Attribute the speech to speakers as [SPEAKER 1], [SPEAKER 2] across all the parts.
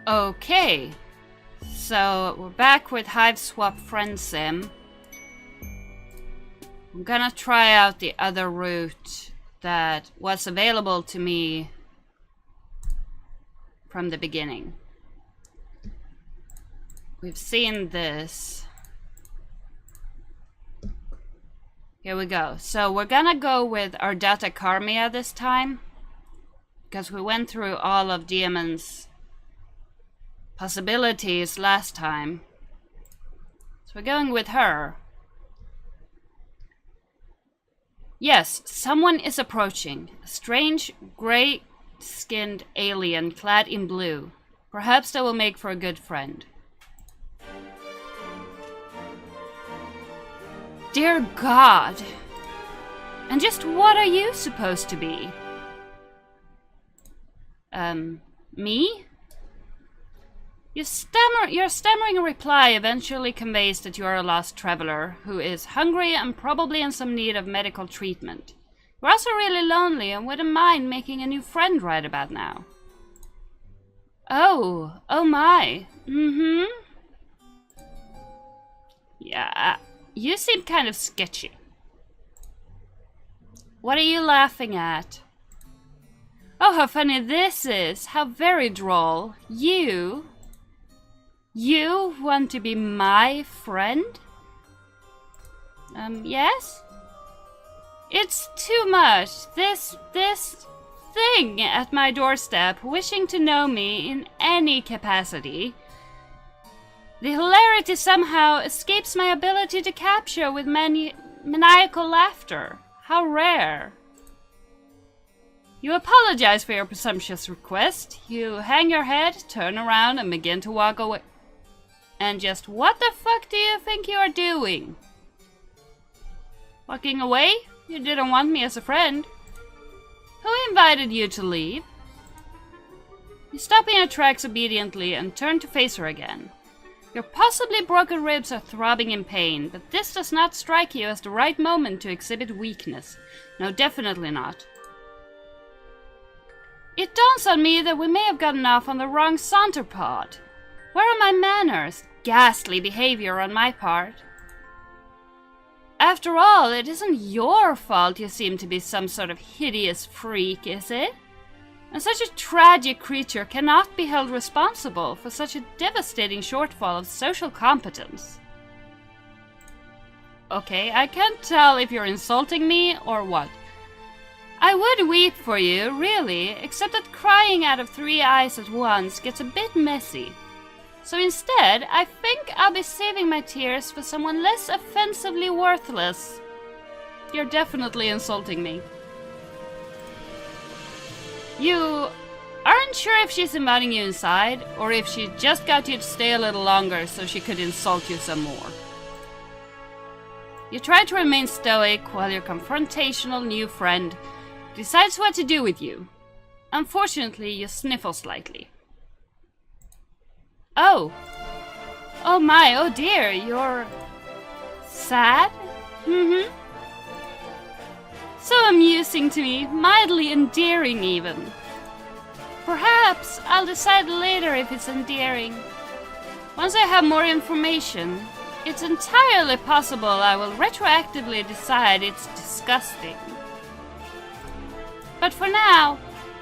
[SPEAKER 1] Okay. So, we're back with Hiveswap FriendSim. I'm gonna try out the other route that was available to me from the beginning. We've seen this. Here we go. So we're gonna go with Ardata Karmia this time, because we went through all of Demon's possibilities last time. So we're going with her. Yes, someone is approaching. A strange, gray-skinned alien clad in blue. Perhaps they will make for a good friend. Dear God! And just what are you supposed to be? Me? Your stammering reply eventually conveys that you are a lost traveler who is hungry and probably in some need of medical treatment. You're also really lonely and wouldn't mind making a new friend right about now. Oh my. Yeah, you seem kind of sketchy. What are you laughing at? Oh, how funny this is. How very droll. You want to be my friend? Yes? It's too much. This thing at my doorstep, wishing to know me in any capacity. The hilarity somehow escapes my ability to capture with maniacal laughter. How rare. You apologize for your presumptuous request. You hang your head, turn around, and begin to walk away. And just what the fuck do you think you are doing? Walking away? You didn't want me as a friend. Who invited you to leave? You stop in your tracks obediently and turn to face her again. Your possibly broken ribs are throbbing in pain, but this does not strike you as the right moment to exhibit weakness. No, definitely not. It dawns on me that we may have gotten off on the wrong saunter pod. Where are my manners? Ghastly behavior on my part. After all, it isn't your fault you seem to be some sort of hideous freak, is it? And such a tragic creature cannot be held responsible for such a devastating shortfall of social competence. Okay, I can't tell if you're insulting me or what. I would weep for you, really, except that crying out of 3 eyes at once gets a bit messy. So instead, I think I'll be saving my tears for someone less offensively worthless. You're definitely insulting me. You aren't sure if she's inviting you inside, or if she just got you to stay a little longer so she could insult you some more. You try to remain stoic while your confrontational new friend decides what to do with you. Unfortunately, you sniffle slightly. Oh my, oh dear, you're sad? So amusing to me, mildly endearing even. Perhaps I'll decide later if it's endearing. Once I have more information, it's entirely possible I will retroactively decide it's disgusting. But for now,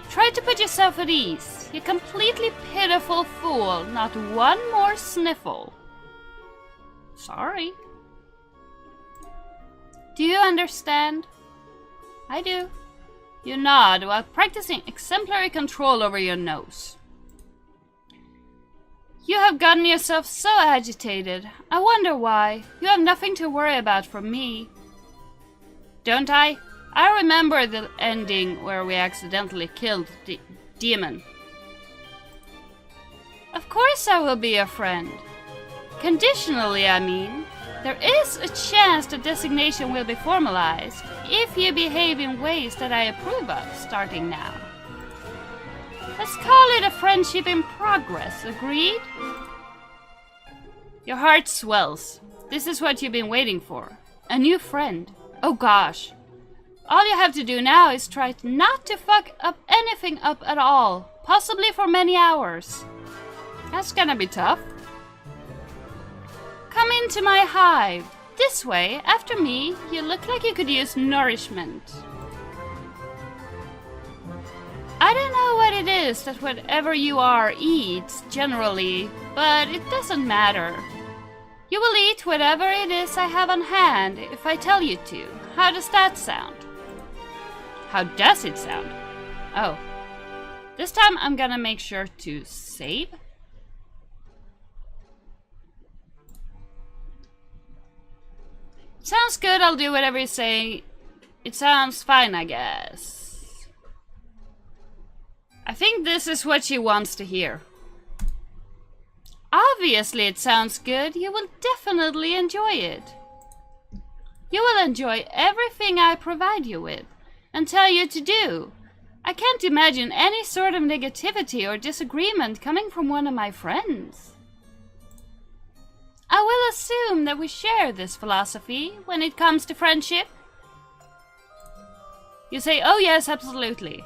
[SPEAKER 1] try to put yourself at ease. You completely pitiful fool, not one more sniffle. Sorry. Do you understand? I do. You nod while practicing exemplary control over your nose. You have gotten yourself so agitated. I wonder why. You have nothing to worry about from me. Don't I? I remember the ending where we accidentally killed the demon. Of course I will be your friend. Conditionally, I mean. There is a chance the designation will be formalized if you behave in ways that I approve of starting now. Let's call it a friendship in progress, agreed? Your heart swells. This is what you've been waiting for. A new friend. Oh gosh. All you have to do now is try not to fuck up anything up at all, possibly for many hours. That's gonna be tough. Come into my hive. This way, after me, you look like you could use nourishment. I don't know what it is that whatever you are eats, generally, but it doesn't matter. You will eat whatever it is I have on hand if I tell you to. How does that sound? How does it sound? Oh. This time I'm gonna make sure to save. Sounds good, I'll do whatever you say. It sounds fine, I guess. I think this is what she wants to hear. Obviously it sounds good. You will definitely enjoy it. You will enjoy everything I provide you with and tell you to do. I can't imagine any sort of negativity or disagreement coming from one of my friends. I will assume that we share this philosophy when it comes to friendship. You say, oh yes, absolutely.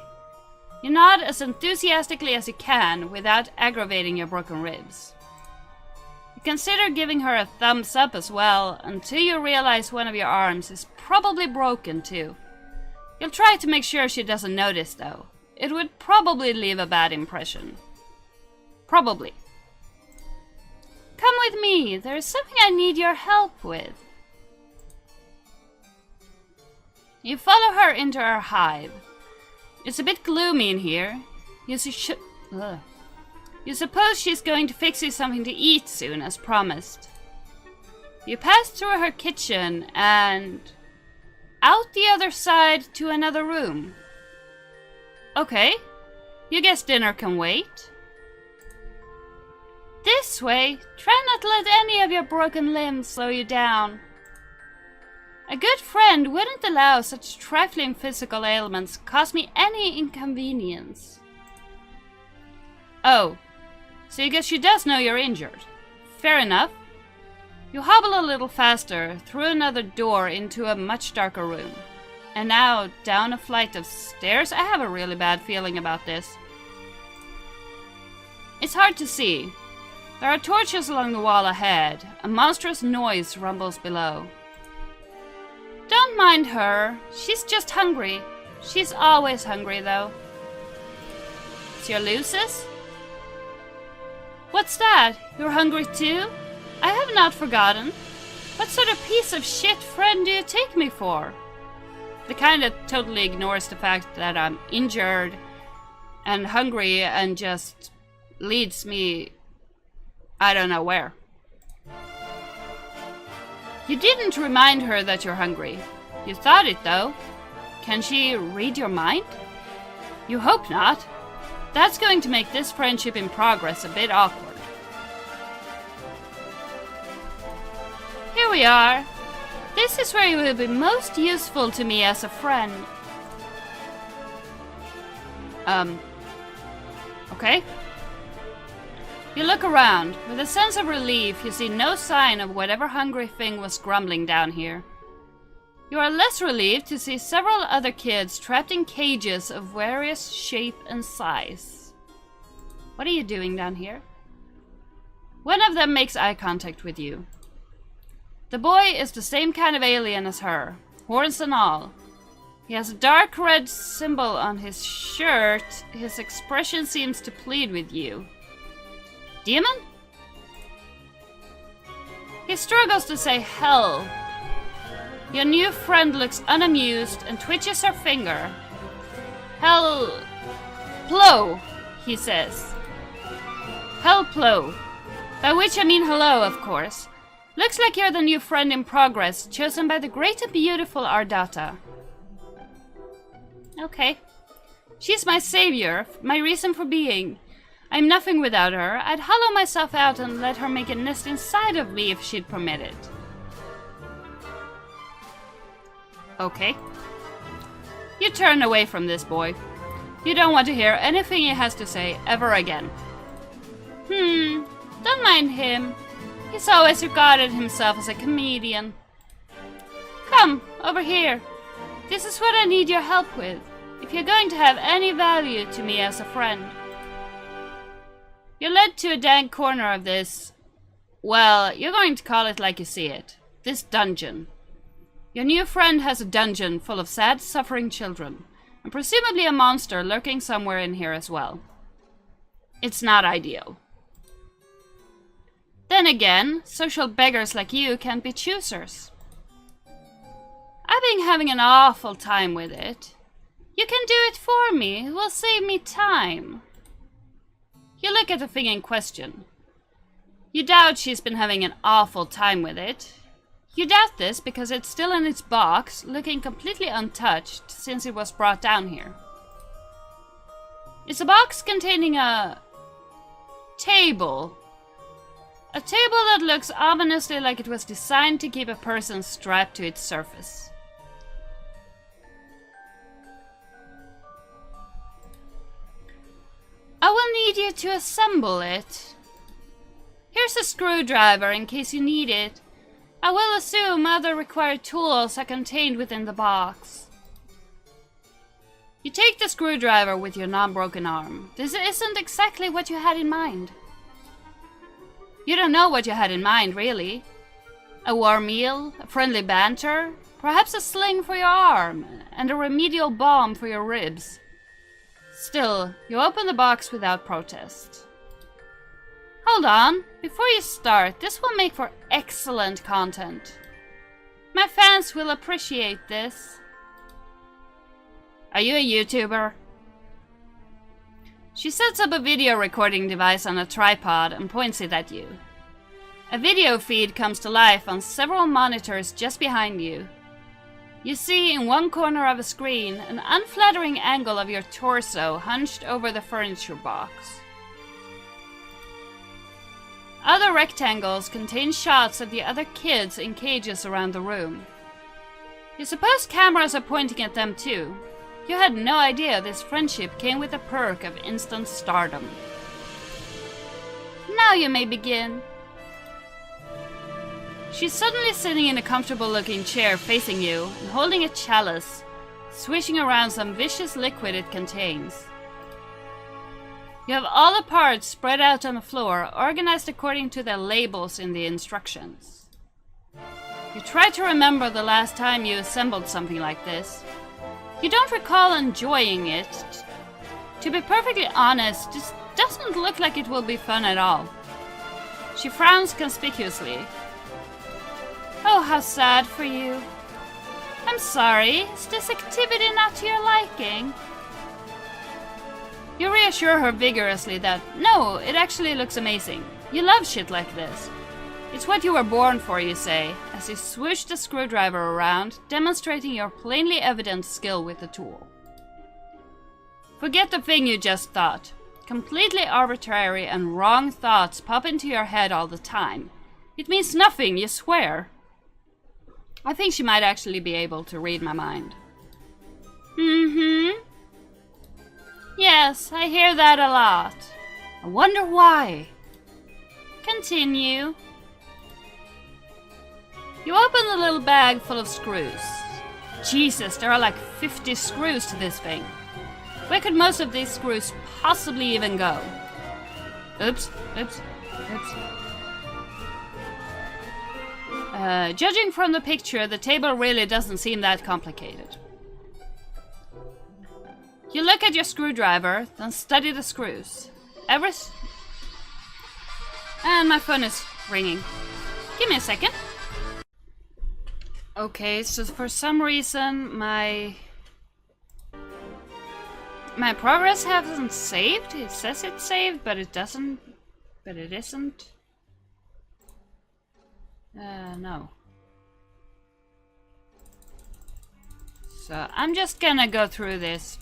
[SPEAKER 1] You nod as enthusiastically as you can without aggravating your broken ribs. You consider giving her a thumbs up as well until you realize one of your arms is probably broken too. You'll try to make sure she doesn't notice though. It would probably leave a bad impression. Probably. Come with me, there is something I need your help with. You follow her into her hive. It's a bit gloomy in here. You suppose she's going to fix you something to eat soon, as promised. You pass through her kitchen and out the other side to another room. Okay, you guess dinner can wait. This way, try not to let any of your broken limbs slow you down. A good friend wouldn't allow such trifling physical ailments cause me any inconvenience. Oh, so you guess she does know you're injured. Fair enough. You hobble a little faster through another door into a much darker room. And now down a flight of stairs. I have a really bad feeling about this. It's hard to see. There are torches along the wall ahead. A monstrous noise rumbles below. Don't mind her. She's just hungry. She's always hungry, though. It's your Lucis? What's that? You're hungry too? I have not forgotten. What sort of piece of shit friend do you take me for? The kind that totally ignores the fact that I'm injured and hungry and just leads me I don't know where. You didn't remind her that you're hungry. You thought it though. Can she read your mind? You hope not. That's going to make this friendship in progress a bit awkward. Here we are. This is where you will be most useful to me as a friend. Okay. You look around. With a sense of relief, you see no sign of whatever hungry thing was grumbling down here. You are less relieved to see several other kids trapped in cages of various shape and size. What are you doing down here? One of them makes eye contact with you. The boy is the same kind of alien as her, horns and all. He has a dark red symbol on his shirt. His expression seems to plead with you. Demon? He struggles to say hell. Your new friend looks unamused and twitches her finger. Hell... Plo, he says. Hell Plo. By which I mean hello, of course. Looks like you're the new friend in progress, chosen by the great and beautiful Ardata. Okay. She's my savior, my reason for being. I'm nothing without her. I'd hollow myself out and let her make a nest inside of me if she'd permit it. Okay. You turn away from this boy. You don't want to hear anything he has to say ever again. Don't mind him. He's always regarded himself as a comedian. Come, over here. This is what I need your help with, if you're going to have any value to me as a friend. You're led to a dank corner of this. Well, you're going to call it like you see it. This dungeon. Your new friend has a dungeon full of sad, suffering children, and presumably a monster lurking somewhere in here as well. It's not ideal. Then again, social beggars like you can't be choosers. I've been having an awful time with it. You can do it for me. It will save me time. You look at the thing in question. You doubt she's been having an awful time with it. You doubt this because it's still in its box, looking completely untouched since it was brought down here. It's a box containing a table. A table that looks ominously like it was designed to keep a person strapped to its surface. I will need you to assemble it. Here's a screwdriver in case you need it. I will assume other required tools are contained within the box. You take the screwdriver with your non-broken arm. This isn't exactly what you had in mind. You don't know what you had in mind, really. A warm meal, a friendly banter, perhaps a sling for your arm, and a remedial balm for your ribs. Still, you open the box without protest. Hold on, before you start, this will make for excellent content. My fans will appreciate this. Are you a YouTuber? She sets up a video recording device on a tripod and points it at you. A video feed comes to life on several monitors just behind you. You see in one corner of a screen an unflattering angle of your torso hunched over the furniture box. Other rectangles contain shots of the other kids in cages around the room. You suppose cameras are pointing at them too. You had no idea this friendship came with a perk of instant stardom. Now you may begin. She's suddenly sitting in a comfortable-looking chair facing you and holding a chalice, swishing around some vicious liquid it contains. You have all the parts spread out on the floor, organized according to their labels in the instructions. You try to remember the last time you assembled something like this. You don't recall enjoying it. To be perfectly honest, this doesn't look like it will be fun at all. She frowns conspicuously. Oh, how sad for you. I'm sorry, is this activity not to your liking? You reassure her vigorously that, no, it actually looks amazing. You love shit like this. It's what you were born for, you say, as you swoosh the screwdriver around, demonstrating your plainly evident skill with the tool. Forget the thing you just thought. Completely arbitrary and wrong thoughts pop into your head all the time. It means nothing, you swear. I think she might actually be able to read my mind. Mm-hmm. Yes, I hear that a lot. I wonder why. Continue. You open the little bag full of screws. Jesus, there are like 50 screws to this thing. Where could most of these screws possibly even go? Oops, oops, oops. Judging from the picture, the table really doesn't seem that complicated. You look at your screwdriver, then study the screws. And my phone is ringing. Give me a second. Okay, so for some reason my progress hasn't saved. It says it's saved, but it doesn't. But it isn't. No. So I'm just gonna go through this.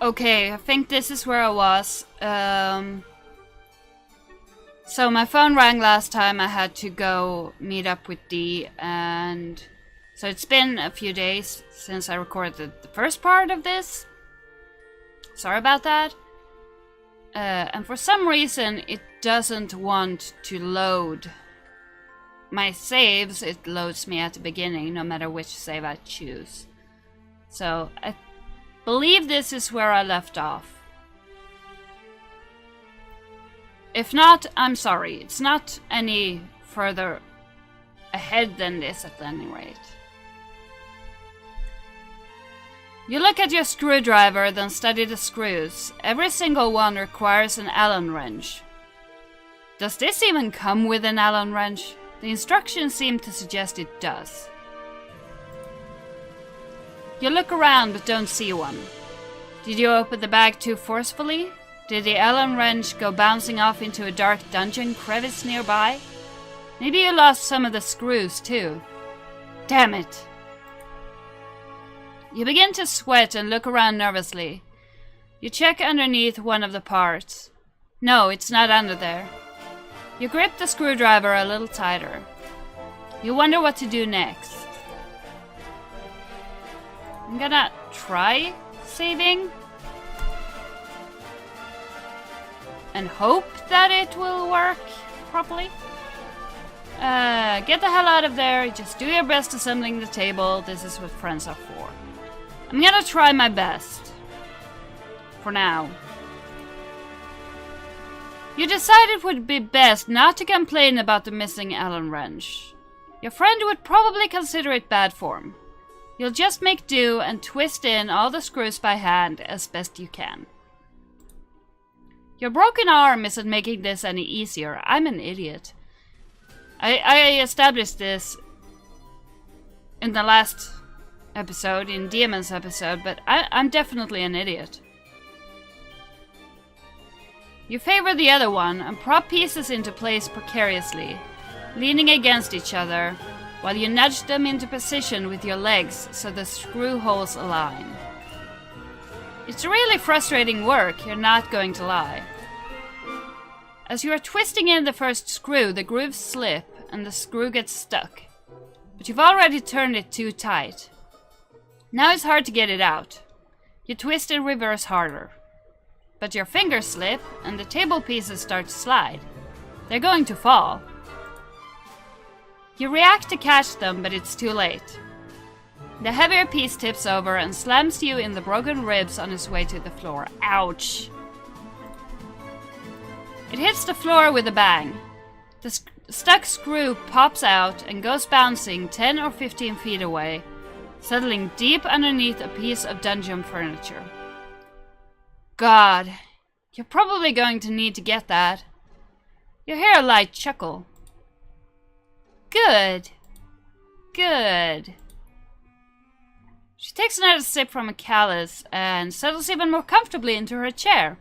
[SPEAKER 1] Okay, I think this is where I was. So my phone rang last time. I had to go meet up with Dee, and so it's been a few days since I recorded the first part of this. Sorry about that. And for some reason it doesn't want to load my saves. It loads me at the beginning no matter which save I choose. So believe this is where I left off. If not, I'm sorry. It's not any further ahead than this at any rate. You look at your screwdriver, then study the screws. Every single one requires an Allen wrench. Does this even come with an Allen wrench? The instructions seem to suggest it does. You look around but don't see one. Did you open the bag too forcefully? Did the Allen wrench go bouncing off into a dark dungeon crevice nearby? Maybe you lost some of the screws too. Damn it! You begin to sweat and look around nervously. You check underneath one of the parts. No, it's not under there. You grip the screwdriver a little tighter. You wonder what to do next. I'm gonna try saving and hope that it will work properly. Get the hell out of there. Just do your best assembling the table. This is what friends are for. I'm gonna try my best. For now. You decide it would be best not to complain about the missing Allen wrench. Your friend would probably consider it bad form. You'll just make do and twist in all the screws by hand as best you can. Your broken arm isn't making this any easier. I'm an idiot. I established this in the last episode, in Demon's episode, but I'm definitely an idiot. You favor the other one and prop pieces into place precariously, leaning against each other, while you nudge them into position with your legs so the screw holes align. It's really frustrating work, you're not going to lie. As you are twisting in the first screw, the grooves slip and the screw gets stuck. But you've already turned it too tight. Now it's hard to get it out. You twist in reverse harder. But your fingers slip and the table pieces start to slide. They're going to fall. You react to catch them, but it's too late. The heavier piece tips over and slams you in the broken ribs on its way to the floor. Ouch! It hits the floor with a bang. The stuck screw pops out and goes bouncing 10 or 15 feet away, settling deep underneath a piece of dungeon furniture. God, you're probably going to need to get that. You hear a light chuckle. Good. Good. She takes another sip from a callus and settles even more comfortably into her chair.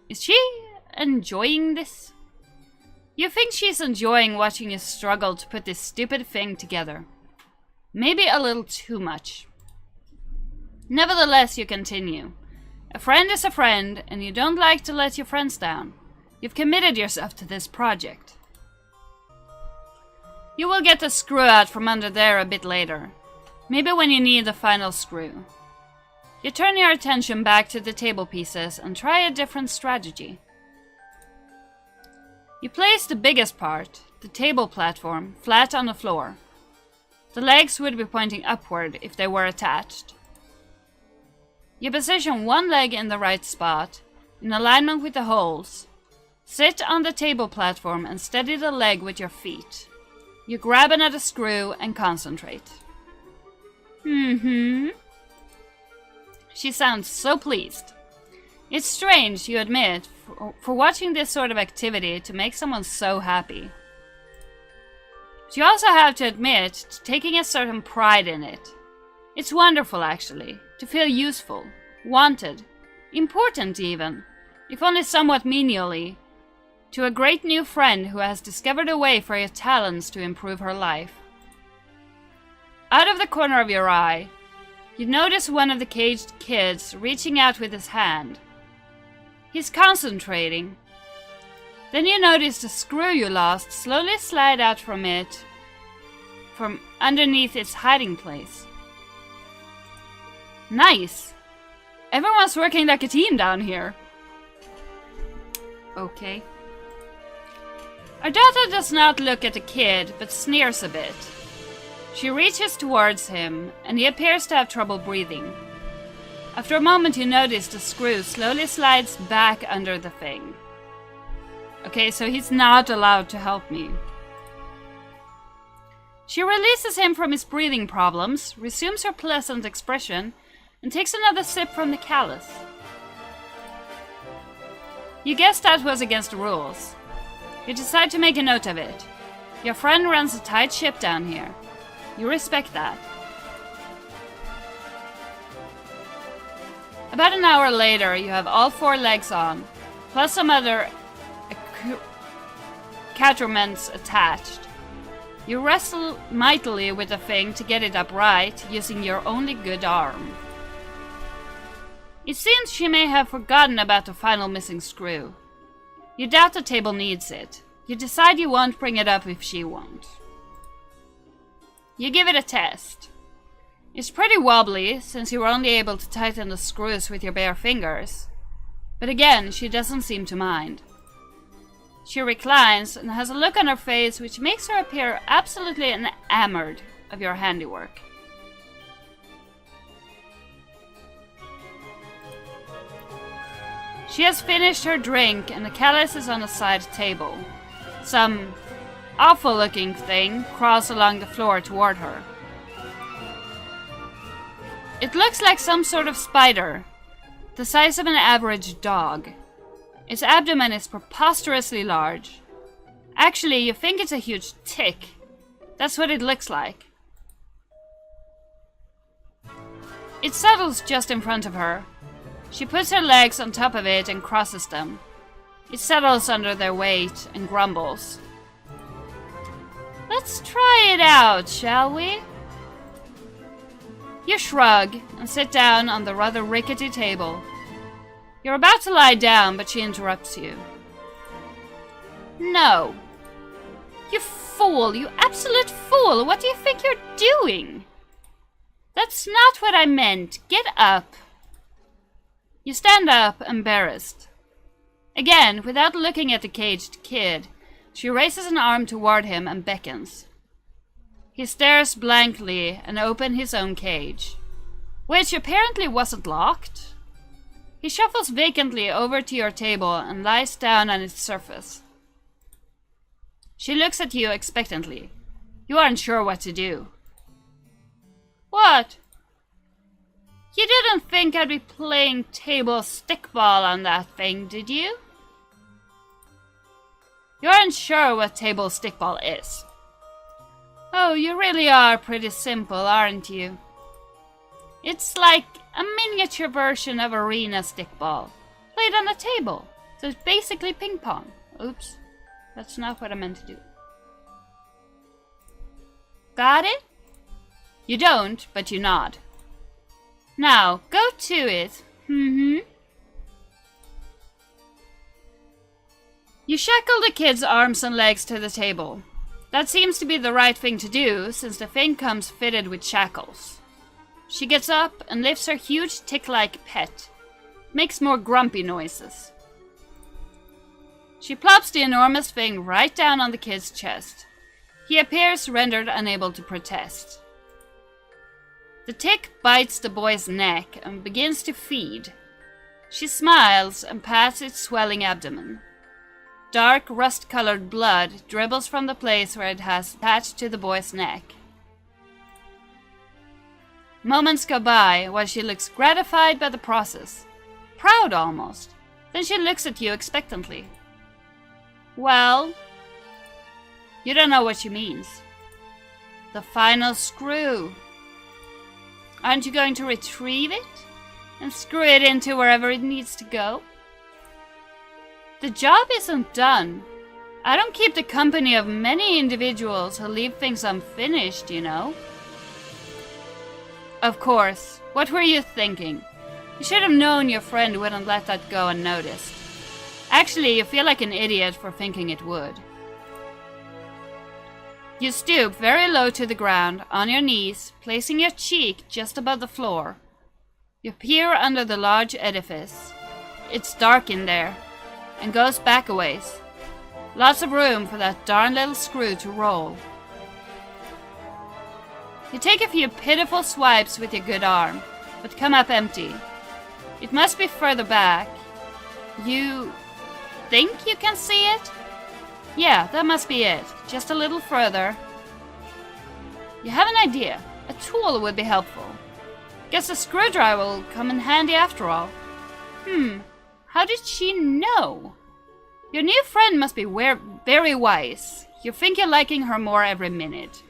[SPEAKER 1] Is she enjoying this? You think she's enjoying watching you struggle to put this stupid thing together. Maybe a little too much. Nevertheless, you continue. A friend is a friend, and you don't like to let your friends down. You've committed yourself to this project. You will get the screw out from under there a bit later. Maybe when you need the final screw. You turn your attention back to the table pieces and try a different strategy. You place the biggest part, the table platform, flat on the floor. The legs would be pointing upward if they were attached. You position one leg in the right spot, in alignment with the holes. Sit on the table platform and steady the leg with your feet. You grab another screw and concentrate. She sounds so pleased. It's strange, you admit, for watching this sort of activity to make someone so happy. But you also have to admit to taking a certain pride in it. It's wonderful, actually, to feel useful, wanted, important even, if only somewhat menially, to a great new friend who has discovered a way for your talents to improve her life. Out of the corner of your eye, you notice one of the caged kids reaching out with his hand. He's concentrating. Then you notice the screw you lost slowly slide out from underneath its hiding place. Nice! Everyone's working like a team down here. Okay. Our daughter does not look at the kid, but sneers a bit. She reaches towards him, and he appears to have trouble breathing. After a moment, you notice the screw slowly slides back under the thing. Okay, so he's not allowed to help me. She releases him from his breathing problems, resumes her pleasant expression, and takes another sip from the callus. You guess that was against the rules. You decide to make a note of it. Your friend runs a tight ship down here. You respect that. About an hour later, you have all 4 legs on, plus some other accoutrements attached. You wrestle mightily with the thing to get it upright, using your only good arm. It seems she may have forgotten about the final missing screw. You doubt the table needs it. You decide you won't bring it up if she won't. You give it a test. It's pretty wobbly, since you were only able to tighten the screws with your bare fingers. But again, she doesn't seem to mind. She reclines and has a look on her face which makes her appear absolutely enamored of your handiwork. She has finished her drink and the callus is on a side table. Some awful looking thing crawls along the floor toward her. It looks like some sort of spider, the size of an average dog. Its abdomen is preposterously large. Actually, you think it's a huge tick. That's what it looks like. It settles just in front of her. She puts her legs on top of it and crosses them. It settles under their weight and grumbles. Let's try it out, shall we? You shrug and sit down on the rather rickety table. You're about to lie down, but she interrupts you. No. You fool, you absolute fool! What do you think you're doing? That's not what I meant. Get up. You stand up, embarrassed. Again, without looking at the caged kid, she raises an arm toward him and beckons. He stares blankly and opens his own cage, which apparently wasn't locked. He shuffles vacantly over to your table and lies down on its surface. She looks at you expectantly. You aren't sure what to do. What? You didn't think I'd be playing table stickball on that thing, did you? You aren't sure what table stickball is. Oh, you really are pretty simple, aren't you? It's like a miniature version of arena stickball, played on a table. So it's basically ping pong. Oops, that's not what I meant to do. Got it? You don't, but you nod. Now, go to it. You shackle the kid's arms and legs to the table. That seems to be the right thing to do, since the thing comes fitted with shackles. She gets up and lifts her huge tick-like pet. Makes more grumpy noises. She plops the enormous thing right down on the kid's chest. He appears rendered unable to protest. The tick bites the boy's neck and begins to feed. She smiles and pats its swelling abdomen. Dark, rust-colored blood dribbles from the place where it has attached to the boy's neck. Moments go by while she looks gratified by the process. Proud almost. Then she looks at you expectantly. Well? You don't know what she means. The final screw. Aren't you going to retrieve it? And screw it into wherever it needs to go? The job isn't done. I don't keep the company of many individuals who leave things unfinished, you know. Of course. What were you thinking? You should have known your friend wouldn't let that go unnoticed. Actually, you feel like an idiot for thinking it would. You stoop very low to the ground, on your knees, placing your cheek just above the floor. You peer under the large edifice. It's dark in there, and goes back a ways. Lots of room for that darn little screw to roll. You take a few pitiful swipes with your good arm, but come up empty. It must be further back. You think you can see it? Yeah, that must be it. Just a little further. You have an idea. A tool would be helpful. Guess a screwdriver will come in handy after all. How did she know? Your new friend must be very wise. You think you're liking her more every minute.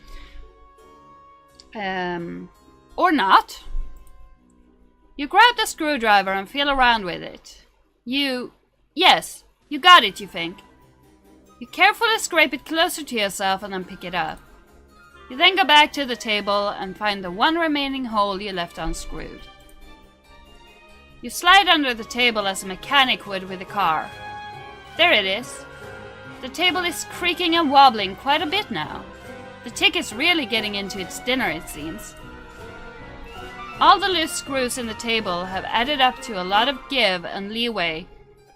[SPEAKER 1] Or not. You grab the screwdriver and feel around with it. Yes, you got it, you think. You carefully scrape it closer to yourself and then pick it up. You then go back to the table and find the one remaining hole you left unscrewed. You slide under the table as a mechanic would with a car. There it is. The table is creaking and wobbling quite a bit now. The tick is really getting into its dinner, it seems. All the loose screws in the table have added up to a lot of give and leeway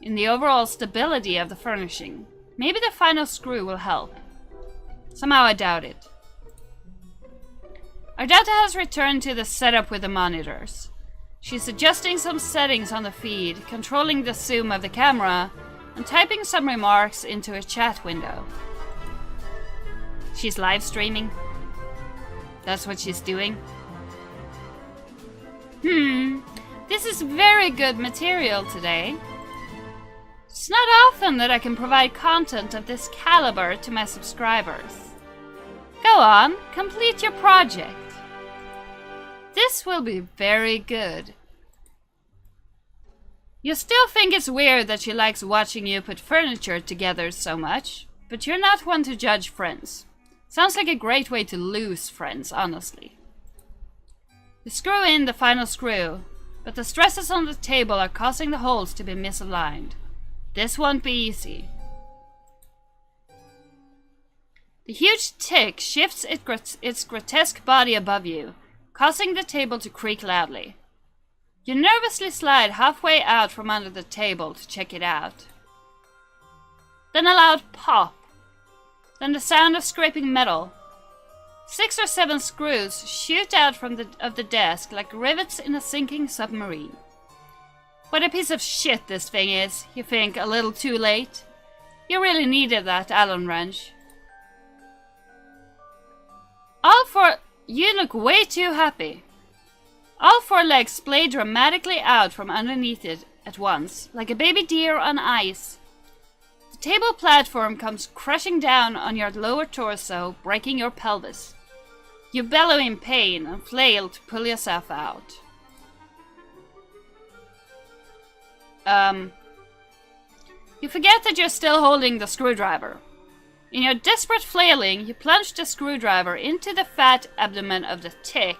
[SPEAKER 1] in the overall stability of the furnishing. Maybe the final screw will help. Somehow I doubt it. Ardata has returned to the setup with the monitors. She's adjusting some settings on the feed, controlling the zoom of the camera, and typing some remarks into a chat window. She's live streaming. That's what she's doing. This is very good material today. It's not often that I can provide content of this caliber to my subscribers. Go on, complete your project. This will be very good. You still think it's weird that she likes watching you put furniture together so much, but you're not one to judge friends. Sounds like a great way to lose friends, honestly. You screw in the final screw, but the stresses on the table are causing the holes to be misaligned. This won't be easy. The huge tick shifts its grotesque body above you, causing the table to creak loudly. You nervously slide halfway out from under the table to check it out. Then a loud pop. Then the sound of scraping metal. 6 or 7 screws shoot out from the desk like rivets in a sinking submarine. What a piece of shit this thing is, you think a little too late? You really needed that Allen wrench. You look way too happy. All 4 legs splay dramatically out from underneath it at once, like a baby deer on ice. The table platform comes crashing down on your lower torso, breaking your pelvis. You bellow in pain and flail to pull yourself out. You forget that you're still holding the screwdriver. In your desperate flailing, you plunge the screwdriver into the fat abdomen of the tick,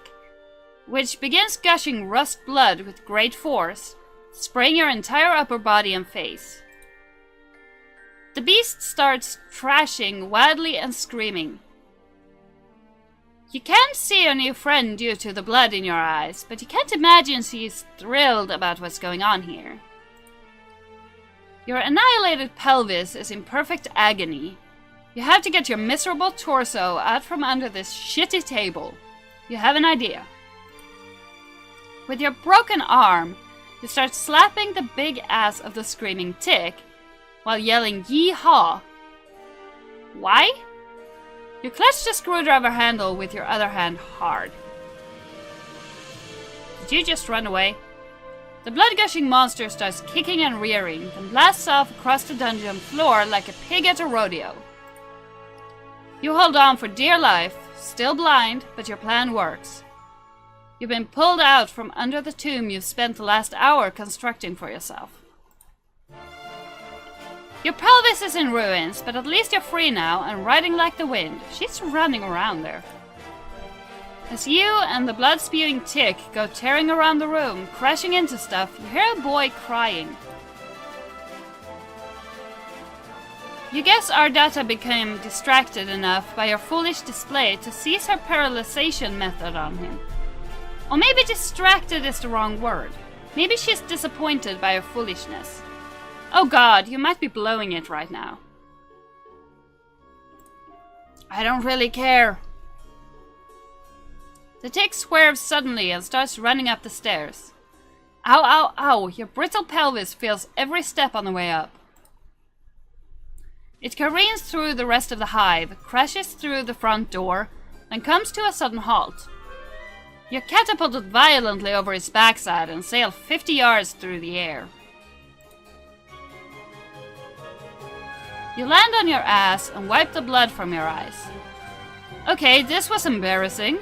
[SPEAKER 1] which begins gushing rust blood with great force, spraying your entire upper body and face. The beast starts thrashing wildly and screaming. You can't see your new friend due to the blood in your eyes, but you can't imagine she's thrilled about what's going on here. Your annihilated pelvis is in perfect agony. You have to get your miserable torso out from under this shitty table. You have an idea. With your broken arm, you start slapping the big ass of the screaming tick while yelling "Yee-haw!" Why? You clutch the screwdriver handle with your other hand hard. Did you just run away? The blood-gushing monster starts kicking and rearing, then blasts off across the dungeon floor like a pig at a rodeo. You hold on for dear life, still blind, but your plan works. You've been pulled out from under the tomb you've spent the last hour constructing for yourself. Your pelvis is in ruins, but at least you're free now and riding like the wind. She's running around there. As you and the blood-spewing tick go tearing around the room, crashing into stuff, you hear a boy crying. You guess Ardata became distracted enough by your foolish display to seize her paralyzation method on him. Or maybe distracted is the wrong word. Maybe she's disappointed by your foolishness. Oh god, you might be blowing it right now. I don't really care. The tick swerves suddenly and starts running up the stairs. Ow, ow, ow. Your brittle pelvis feels every step on the way up. It careens through the rest of the hive, crashes through the front door, and comes to a sudden halt. You're catapulted violently over its backside and sail 50 yards through the air. You land on your ass and wipe the blood from your eyes. Okay, this was embarrassing,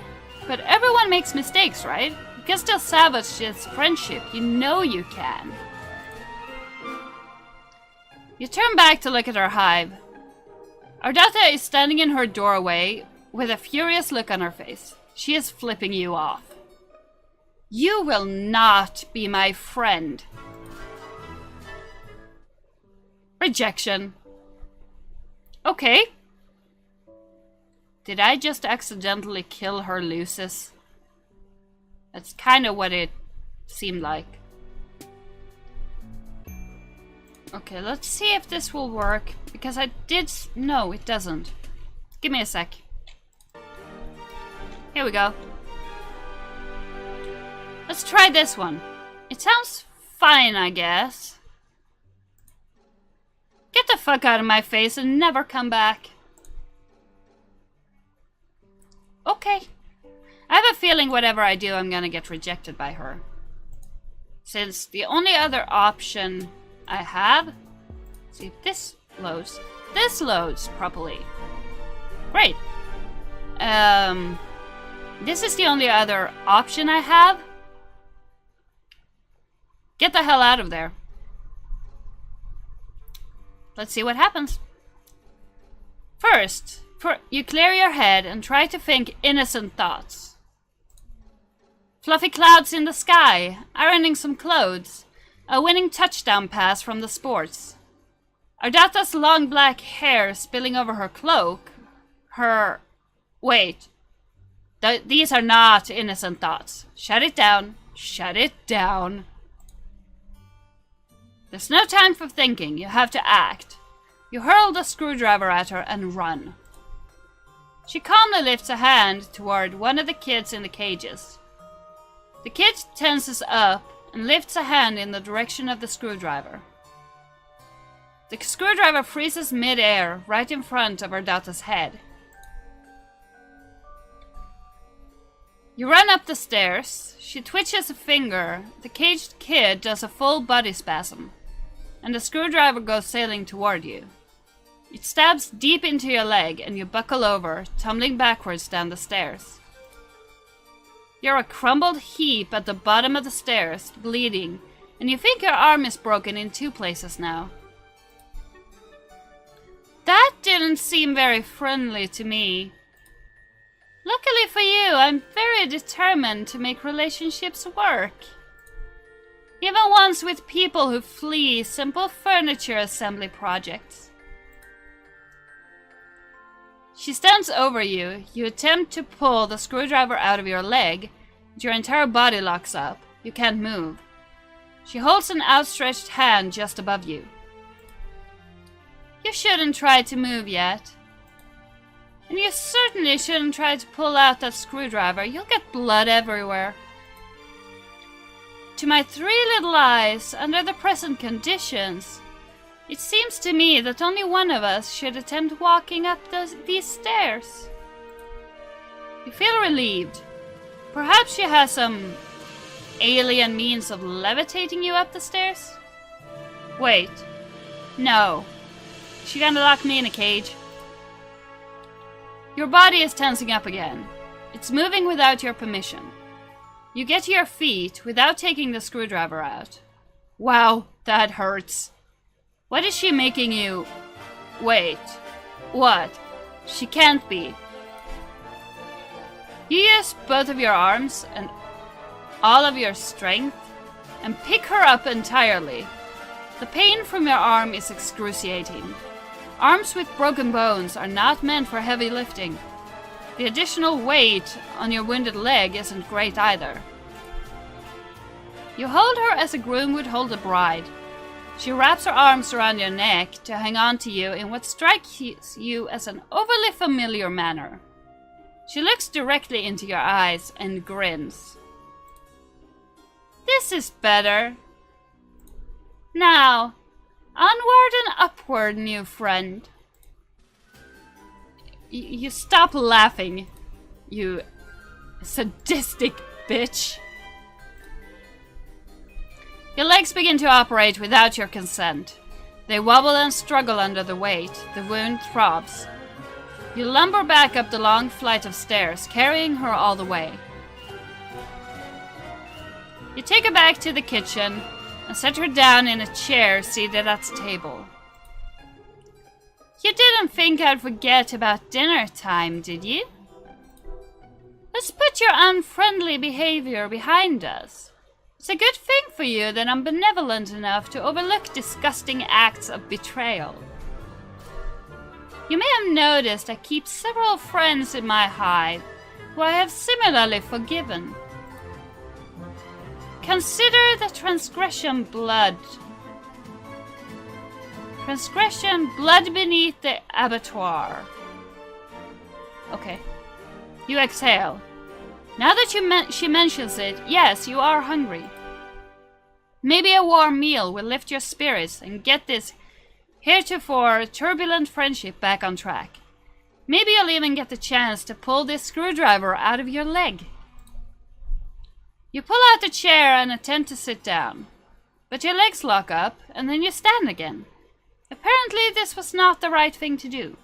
[SPEAKER 1] but everyone makes mistakes, right? You can still salvage this friendship, you know you can. You turn back to look at her hive. Ardata is standing in her doorway with a furious look on her face. She is flipping you off. You will not be my friend. Rejection. Okay. Did I just accidentally kill her Lucis? That's kind of what it seemed like. Okay, let's see if this will work. Because I did... No, it doesn't. Give me a sec. Here we go. Let's try this one. It sounds fine, I guess. Get the fuck out of my face and never come back. Okay. I have a feeling whatever I do, I'm gonna get rejected by her. Since the only other option I have... See if this loads. This loads properly. Great. This is the only other option I have. Get the hell out of there. Let's see what happens. First, you clear your head and try to think innocent thoughts. Fluffy clouds in the sky, ironing some clothes, a winning touchdown pass from the sports. Ardata's long black hair spilling over her cloak. Her... Wait. These are not innocent thoughts. Shut it down. Shut it down. There's no time for thinking. You have to act. You hurl the screwdriver at her and run. She calmly lifts a hand toward one of the kids in the cages. The kid tenses up and lifts a hand in the direction of the screwdriver. The screwdriver freezes mid-air right in front of Ardata's head. You run up the stairs. She twitches a finger. The caged kid does a full body spasm. And the screwdriver goes sailing toward you. It stabs deep into your leg and you buckle over, tumbling backwards down the stairs. You're a crumbled heap at the bottom of the stairs, bleeding, and you think your arm is broken in 2 places now. That didn't seem very friendly to me. Luckily for you, I'm very determined to make relationships work. Even ones with people who flee simple furniture assembly projects. She stands over you. You attempt to pull the screwdriver out of your leg, but your entire body locks up. You can't move. She holds an outstretched hand just above you. You shouldn't try to move yet. And you certainly shouldn't try to pull out that screwdriver. You'll get blood everywhere. To my 3 little eyes, under the present conditions, it seems to me that only one of us should attempt walking up these stairs. You feel relieved. Perhaps she has some alien means of levitating you up the stairs? Wait. No. She gonna lock me in a cage? Your body is tensing up again. It's moving without your permission. You get to your feet without taking the screwdriver out. Wow, that hurts. What is she making you... Wait. What? She can't be. You use both of your arms and all of your strength and pick her up entirely. The pain from your arm is excruciating. Arms with broken bones are not meant for heavy lifting. The additional weight on your wounded leg isn't great either. You hold her as a groom would hold a bride. She wraps her arms around your neck to hang on to you in what strikes you as an overly familiar manner. She looks directly into your eyes and grins. This is better. Now, onward and upward, new friend. You stop laughing, you sadistic bitch. Your legs begin to operate without your consent. They wobble and struggle under the weight. The wound throbs. You lumber back up the long flight of stairs, carrying her all the way. You take her back to the kitchen and set her down in a chair seated at the table. You didn't think I'd forget about dinner time, did you? Let's put your unfriendly behavior behind us. It's a good thing for you that I'm benevolent enough to overlook disgusting acts of betrayal. You may have noticed I keep several friends in my hive who I have similarly forgiven. Consider the transgression blood. Transgression blood beneath the abattoir. Okay. You exhale. Now that she mentions it, yes, you are hungry. Maybe a warm meal will lift your spirits and get this heretofore turbulent friendship back on track. Maybe you'll even get the chance to pull this screwdriver out of your leg. You pull out the chair and attempt to sit down, but your legs lock up and then you stand again. Apparently this was not the right thing to do.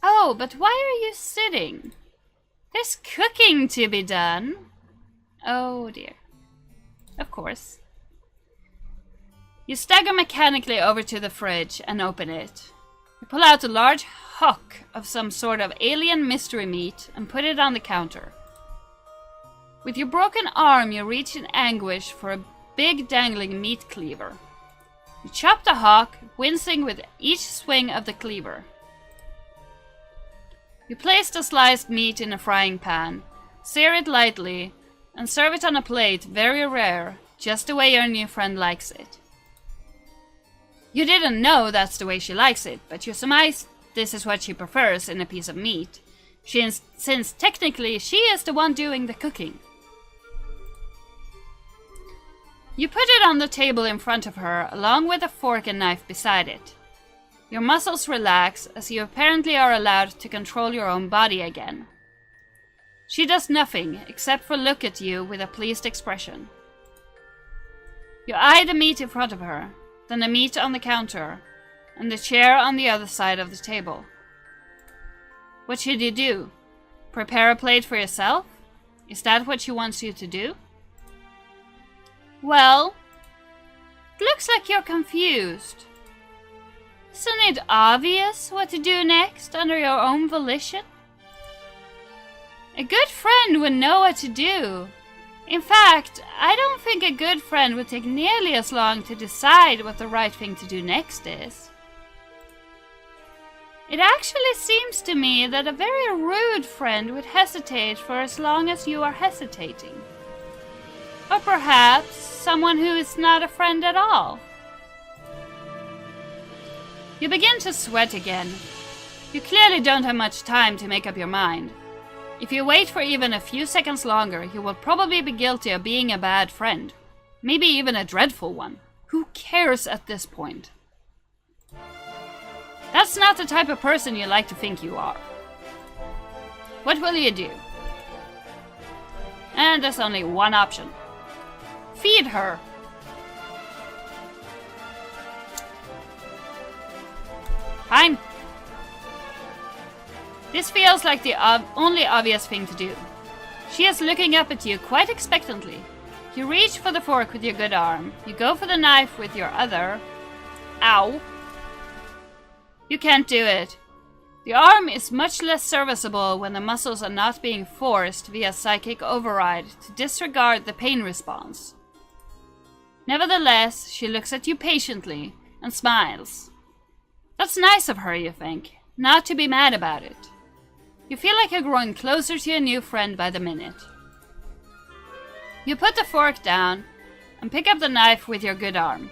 [SPEAKER 1] Oh, but why are you sitting? There's cooking to be done. Oh dear. Of course. You stagger mechanically over to the fridge and open it. You pull out a large hunk of some sort of alien mystery meat and put it on the counter. With your broken arm, you reach in anguish for a big dangling meat cleaver. You chop the hawk, wincing with each swing of the cleaver. You place the sliced meat in a frying pan, sear it lightly, and serve it on a plate, very rare, just the way your new friend likes it. You didn't know that's the way she likes it, but you surmise this is what she prefers in a piece of meat, since technically she is the one doing the cooking. You put it on the table in front of her, along with a fork and knife beside it. Your muscles relax, as you apparently are allowed to control your own body again. She does nothing, except for look at you with a pleased expression. You eye the meat in front of her, then the meat on the counter, and the chair on the other side of the table. What should you do? Prepare a plate for yourself? Is that what she wants you to do? Well, it looks like you're confused. Isn't it obvious what to do next under your own volition? A good friend would know what to do. In fact, I don't think a good friend would take nearly as long to decide what the right thing to do next is. It actually seems to me that a very rude friend would hesitate for as long as you are hesitating. Or perhaps someone who is not a friend at all. You begin to sweat again. You clearly don't have much time to make up your mind. If you wait for even a few seconds longer, you will probably be guilty of being a bad friend. Maybe even a dreadful one. Who cares at this point? That's not the type of person you like to think you are. What will you do? And there's only one option. Feed her. Fine. This feels like the only obvious thing to do. She is looking up at you quite expectantly. You reach for the fork with your good arm. You go for the knife with your other. Ow. You can't do it. The arm is much less serviceable when the muscles are not being forced via psychic override to disregard the pain response. Nevertheless, she looks at you patiently and smiles. That's nice of her, you think, not to be mad about it. You feel like you're growing closer to your new friend by the minute. You put the fork down and pick up the knife with your good arm.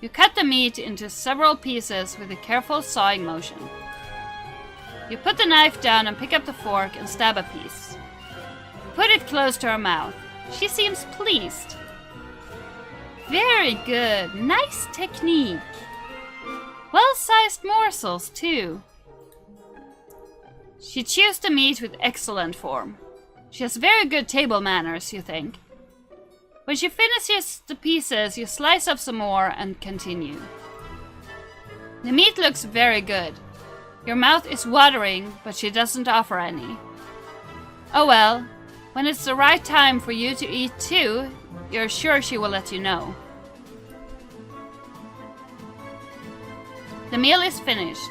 [SPEAKER 1] You cut the meat into several pieces with a careful sawing motion. You put the knife down and pick up the fork and stab a piece. Put it close to her mouth. She seems pleased. Very good. Nice technique. Well-sized morsels, too. She chews the meat with excellent form. She has very good table manners, you think. When she finishes the pieces, you slice up some more and continue. The meat looks very good. Your mouth is watering, but she doesn't offer any. Oh well, when it's the right time for you to eat too, you're sure she will let you know. The meal is finished.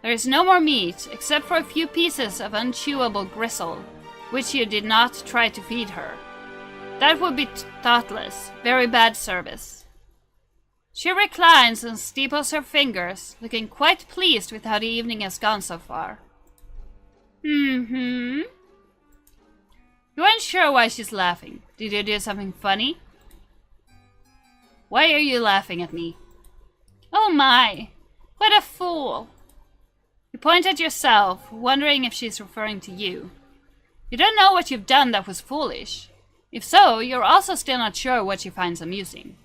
[SPEAKER 1] There is no more meat, except for a few pieces of unchewable gristle, which you did not try to feed her. That would be thoughtless, very bad service. She reclines and steeples her fingers, looking quite pleased with how the evening has gone so far. You aren't sure why she's laughing. Did you do something funny? Why are you laughing at me? Oh my, what a fool. You point at yourself, wondering if she's referring to you. You don't know what you've done that was foolish. If so, you're also still not sure what she finds amusing.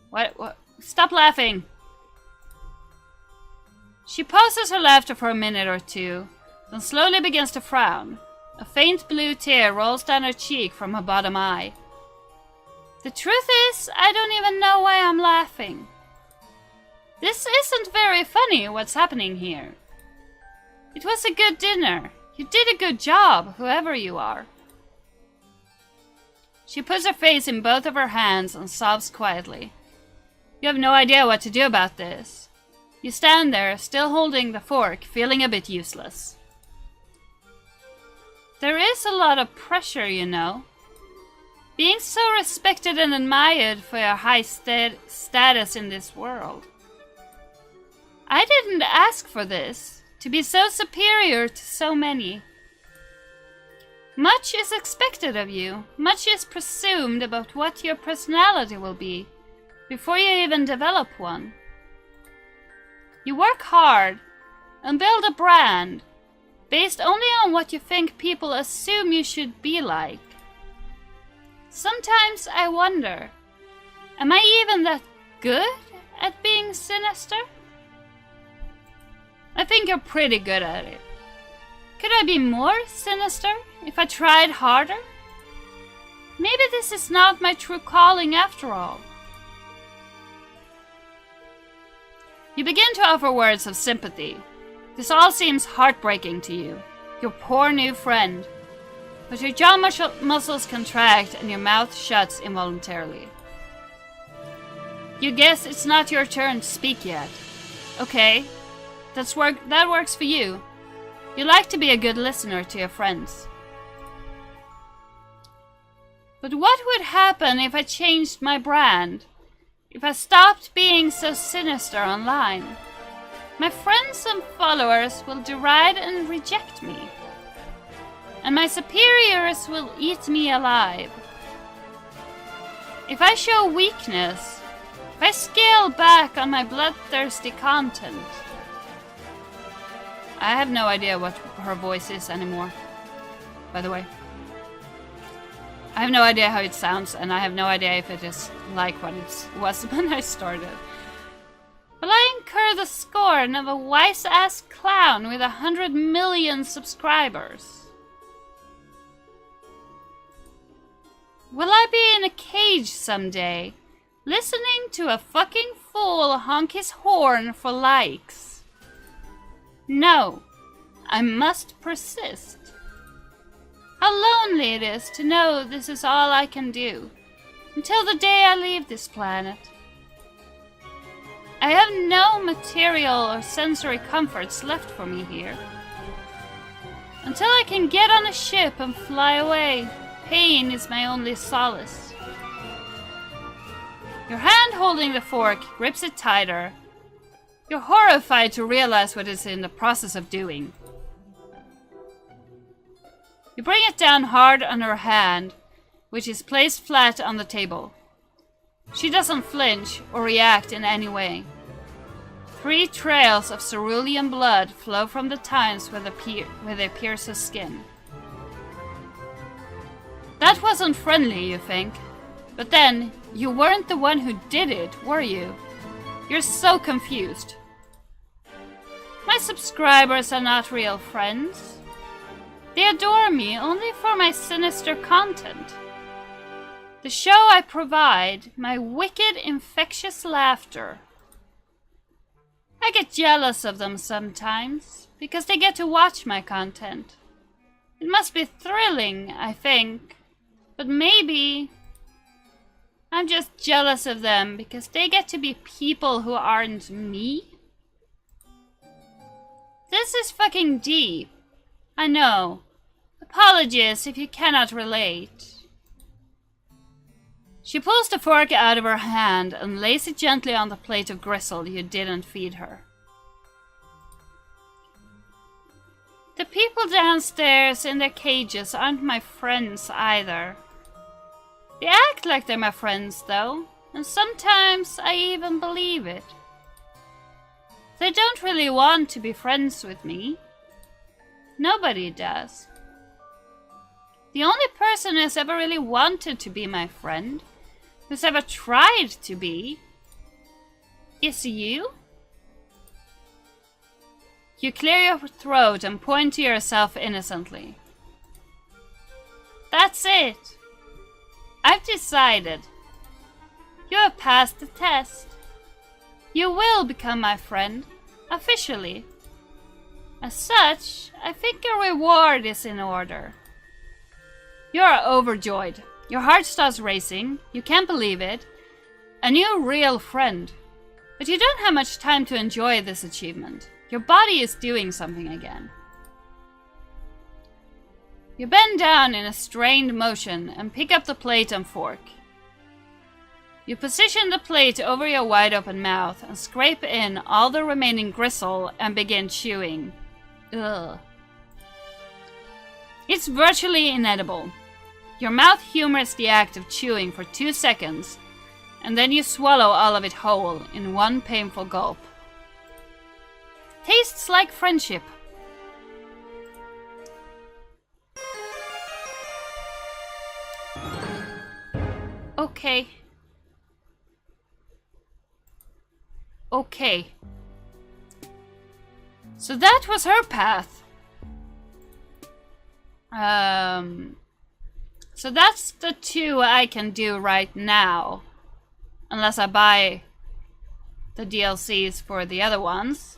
[SPEAKER 1] What? Stop laughing! She pauses her laughter for a minute or two, then slowly begins to frown. A faint blue tear rolls down her cheek from her bottom eye. The truth is, I don't even know why I'm laughing. This isn't very funny, what's happening here. It was a good dinner. You did a good job, whoever you are. She puts her face in both of her hands and sobs quietly. You have no idea what to do about this. You stand there, still holding the fork, feeling a bit useless. There is a lot of pressure, you know. Being so respected and admired for your high status in this world. I didn't ask for this. To be so superior to so many. Much is expected of you. Much is presumed about what your personality will be, before you even develop one. You work hard and build a brand, based only on what you think people assume you should be like. Sometimes I wonder, am I even that good at being sinister? I think you're pretty good at it. Could I be more sinister if I tried harder? Maybe this is not my true calling after all. You begin to offer words of sympathy. This all seems heartbreaking to you, your poor new friend. But your jaw muscles contract and your mouth shuts involuntarily. You guess it's not your turn to speak yet. Okay. That works for you. You like to be a good listener to your friends. But what would happen if I changed my brand? If I stopped being so sinister online? My friends and followers will deride and reject me. And my superiors will eat me alive. If I show weakness, if I scale back on my bloodthirsty content, I have no idea what her voice is anymore, by the way. I have no idea how it sounds, and I have no idea if it is like what it was when I started. Will I incur the scorn of a wise-ass clown with 100 million subscribers? Will I be in a cage someday, listening to a fucking fool honk his horn for likes? No, I must persist. How lonely it is to know this is all I can do, until the day I leave this planet. I have no material or sensory comforts left for me here. Until I can get on a ship and fly away, pain is my only solace. Your hand holding the fork grips it tighter. You're horrified to realize what it's in the process of doing. You bring it down hard on her hand, which is placed flat on the table. She doesn't flinch or react in any way. 3 trails of cerulean blood flow from the tines where they pierce her skin. That wasn't friendly, you think? But then, you weren't the one who did it, were you? You're so confused. My subscribers are not real friends. They adore me only for my sinister content. The show I provide, my wicked, infectious laughter. I get jealous of them sometimes, because they get to watch my content. It must be thrilling, I think, but maybe I'm just jealous of them because they get to be people who aren't me. This is fucking deep. I know. Apologies if you cannot relate. She pulls the fork out of her hand and lays it gently on the plate of gristle you didn't feed her. The people downstairs in their cages aren't my friends either. They act like they're my friends though, and sometimes I even believe it. They don't really want to be friends with me. Nobody does. The only person who's ever really wanted to be my friend, who's ever tried to be, is you. You clear your throat and point to yourself innocently. That's it. I've decided. You have passed the test. You will become my friend, officially. As such, I think your reward is in order. You are overjoyed. Your heart starts racing. You can't believe it. A new real friend. But you don't have much time to enjoy this achievement. Your body is doing something again. You bend down in a strained motion and pick up the plate and fork. You position the plate over your wide open mouth and scrape in all the remaining gristle and begin chewing. Ugh. It's virtually inedible. Your mouth humors the act of chewing for 2 seconds, and then you swallow all of it whole in one painful gulp. Tastes like friendship. Okay. Okay. So that was her path. So that's the 2 I can do right now. Unless I buy the DLCs for the other ones.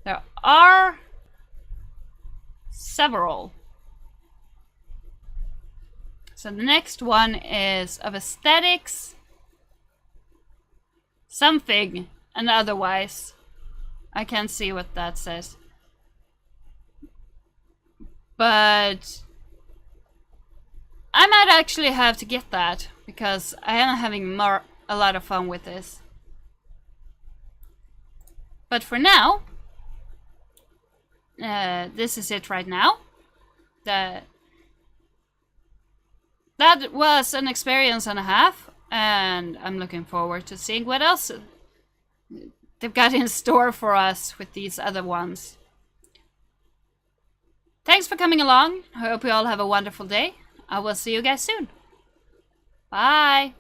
[SPEAKER 1] There are several. So the next one is of aesthetics, something, and otherwise. I can't see what that says. But I might actually have to get that because I am having a lot of fun with this. But for now, this is it right now. That was an experience and a half, and I'm looking forward to seeing what else they've got in store for us with these other ones. Thanks for coming along. I hope you all have a wonderful day. I will see you guys soon. Bye.